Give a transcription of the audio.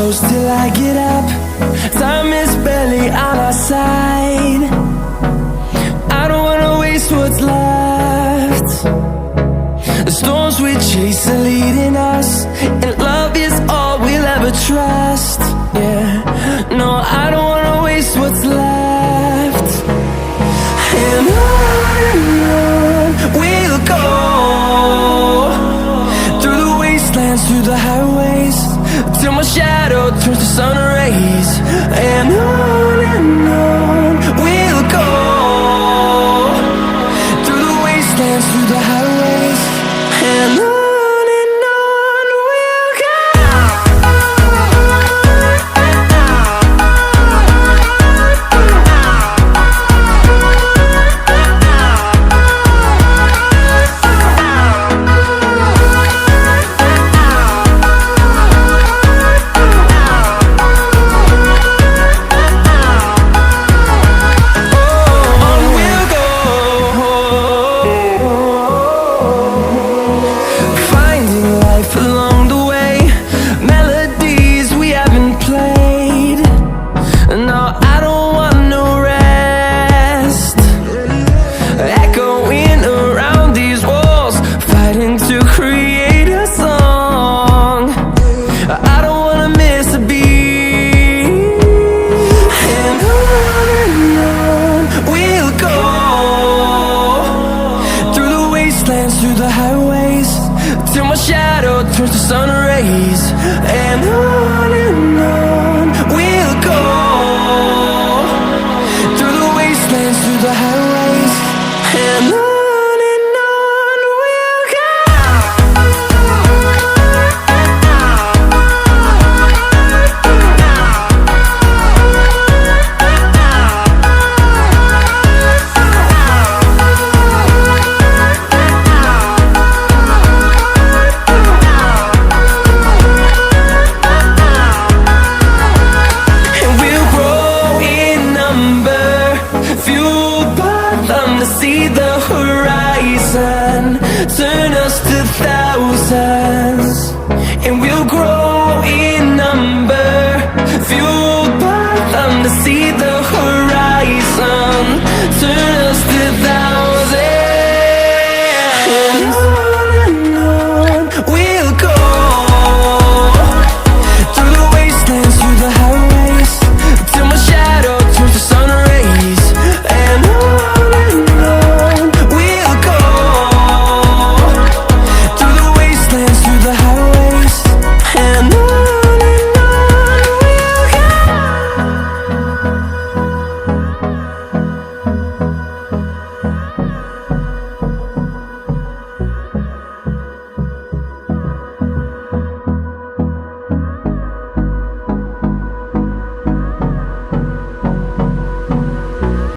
close till I get up. Time is barely on our side. I don't wanna waste what's left. The storms we chase are leading us, and love is all we'll ever trust. Yeah, no, I don't wanna waste what's left. And on we'll go, through the wastelands, through the highways, till my shadow turns to sun rays. And on we'll go, through the wastelands, through the highways, and on we'll go. Along the way, melodies we haven't played. No, I don't want no rest. Echoing around these walls, fighting to create a song. I don't wanna miss a beat. And on we'll go, through the wastelands, through the highways, till my shadow turns to sun rays. And on we'll go, through the wastelands, through the highways, and on we'll go. See the horizon, turn us to thousands, and we'll grow in number, fueled by them to see the horizon.